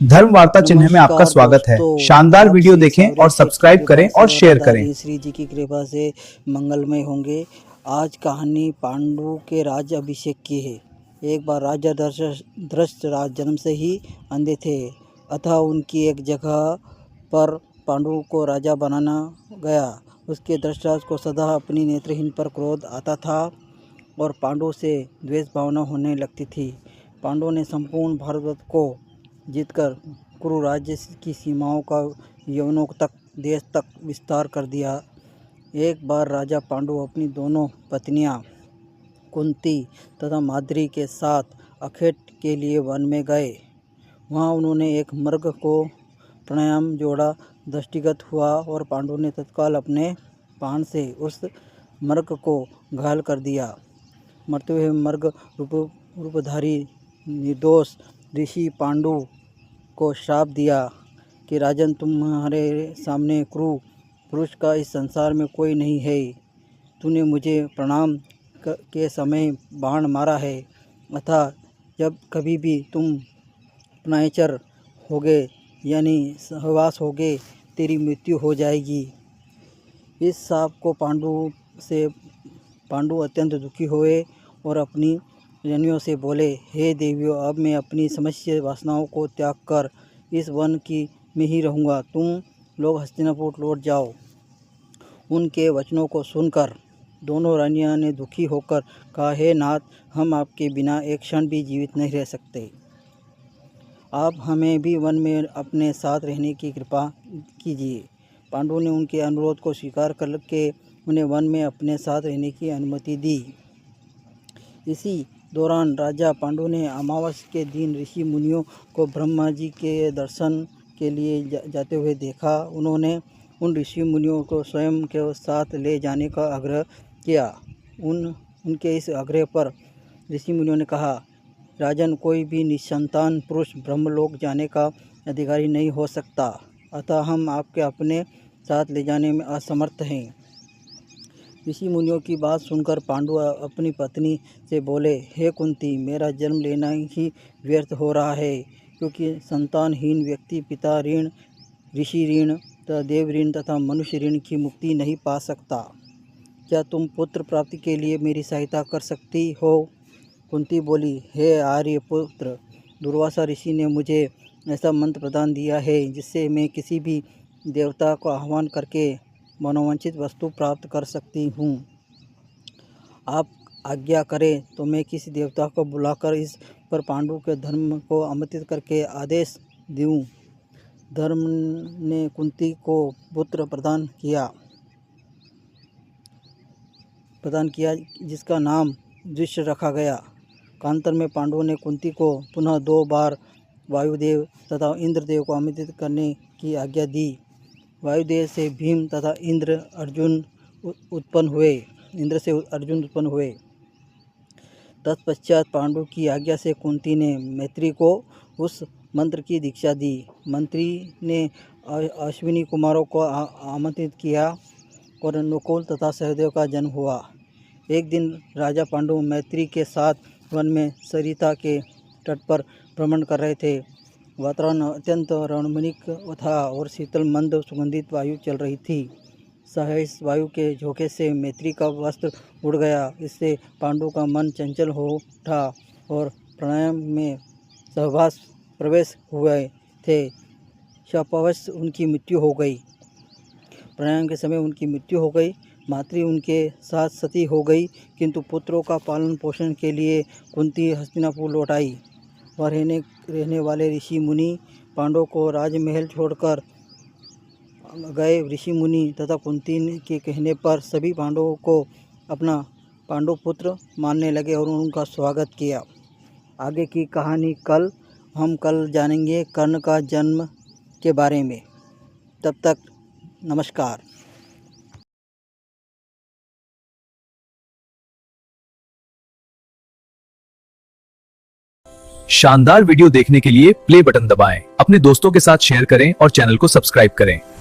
धर्म वार्ता चिन्ह में आपका नमस्कार स्वागत है। दोस्तों, शानदार आप वीडियो श्री देखें सावरे और शेख की सब्सक्राइब कृपा करें से और शेयर करें। राधारी श्री जी की कृपा से मंगलमय होंगे। आज कहानी पांडु के राज्य अभिषेक की है। एक बार राजा धृतराष्ट्र जन्म से ही अंधे थे, अतः उनकी एक जगह पर पांडु को राजा बनाना गया। उसके धृतराष्ट्र को सदा अपनी नेत्रहीन पर क्रोध आता था और पांडु से द्वेष भावना होने लगती थी। पांडु ने संपूर्ण भारतवर्ष को जीतकर कुरु राज्य की सीमाओं का यवनों तक देश तक विस्तार कर दिया। एक बार राजा पांडु अपनी दोनों पत्नियां कुंती तथा माद्री के साथ अखेट के लिए वन में गए। वहां उन्होंने एक मृग को प्राणायाम जोड़ा, दृष्टिगत हुआ और पांडु ने तत्काल अपने बाण से उस मृग को घायल कर दिया। मरते हुए मृग रूपधारी निर्दोष ऋषि पांडु को श्राप दिया कि राजन, तुम्हारे सामने क्रूर पुरुष का इस संसार में कोई नहीं है। तूने मुझे प्रणाम के समय बाण मारा है, अतः जब कभी भी तुम अपनायचर होगे यानी सहवास होगे, तेरी मृत्यु हो जाएगी। इस शाप को पांडु अत्यंत दुखी हुए और अपनी रानियों से बोले, हे देवियों, अब मैं अपनी समस्त वासनाओं को त्याग कर इस वन में ही रहूँगा। तुम लोग हस्तिनापुर लौट जाओ। उनके वचनों को सुनकर दोनों रानियां ने दुखी होकर कहा, हे नाथ, हम आपके बिना एक क्षण भी जीवित नहीं रह सकते। आप हमें भी वन में अपने साथ रहने की कृपा कीजिए। पांडु ने उनके अनुरोध को स्वीकार करके उन्हें वन में अपने साथ रहने की अनुमति दी। इसी दौरान राजा पांडु ने अमावस्या के दिन ऋषि मुनियों को ब्रह्मा जी के दर्शन के लिए जाते हुए देखा। उन्होंने उन ऋषि मुनियों को स्वयं के साथ ले जाने का आग्रह किया। उनके इस आग्रह पर ऋषि मुनियों ने कहा, राजन, कोई भी निसंतान पुरुष ब्रह्मलोक जाने का अधिकारी नहीं हो सकता, अतः हम आपके अपने साथ ले जाने में असमर्थ हैं। ऋषि मुनियों की बात सुनकर पांडु अपनी पत्नी से बोले, हे कुंती, मेरा जन्म लेना ही व्यर्थ हो रहा है, क्योंकि संतानहीन व्यक्ति पिता ऋण, ऋषि ऋण तथा देव ऋण तथा मनुष्य ऋण की मुक्ति नहीं पा सकता। क्या तुम पुत्र प्राप्ति के लिए मेरी सहायता कर सकती हो? कुंती बोली, हे आर्य पुत्र, दुर्वासा ऋषि ने मुझे ऐसा मंत्र प्रदान दिया है जिससे मैं किसी भी देवता को आह्वान करके मनोवांछित वस्तु प्राप्त कर सकती हूँ। आप आज्ञा करें तो मैं किसी देवता को बुलाकर इस पर पांडु के धर्म को आमंत्रित करके आदेश दूँ। धर्म ने कुंती को पुत्र प्रदान किया जिसका नाम दृश्य रखा गया। कांतर में पांडु ने कुंती को पुनः 2 बार वायुदेव तथा इंद्रदेव को आमंत्रित करने की आज्ञा दी। वायुदेव से भीम तथा इंद्र से अर्जुन उत्पन्न हुए। तत्पश्चात पांडु की आज्ञा से कुंती ने मैत्री को उस मंत्र की दीक्षा दी। मंत्री ने अश्विनी कुमारों को आमंत्रित किया और नकुल तथा सहदेव का जन्म हुआ। एक दिन राजा पांडु मैत्री के साथ वन में सरिता के तट पर भ्रमण कर रहे थे। वातावरण अत्यंत रमणीक था और शीतल मंद सुगंधित वायु चल रही थी। सहसा वायु के झोंके से मैत्री का वस्त्र उड़ गया। इससे पांडु का मन चंचल हो उठा और प्राणायाम में सहवास प्रवेश हुए थे। शापवश उनकी मृत्यु हो गई। प्राणायाम के समय उनकी मृत्यु हो गई। मातृ उनके साथ सती हो गई, किंतु पुत्रों का पालन पोषण के लिए कुंती हस्तिनापुर लौट आई। वह रहने वाले ऋषि मुनि पांडवों को राजमहल छोड़कर गए। ऋषि मुनि तथा कुंती के कहने पर सभी पांडवों को अपना पांडु पुत्र मानने लगे और उनका स्वागत किया। आगे की कहानी हम कल जानेंगे कर्ण का जन्म के बारे में। तब तक नमस्कार। शानदार वीडियो देखने के लिए प्ले बटन दबाएं, अपने दोस्तों के साथ शेयर करें और चैनल को सब्सक्राइब करें।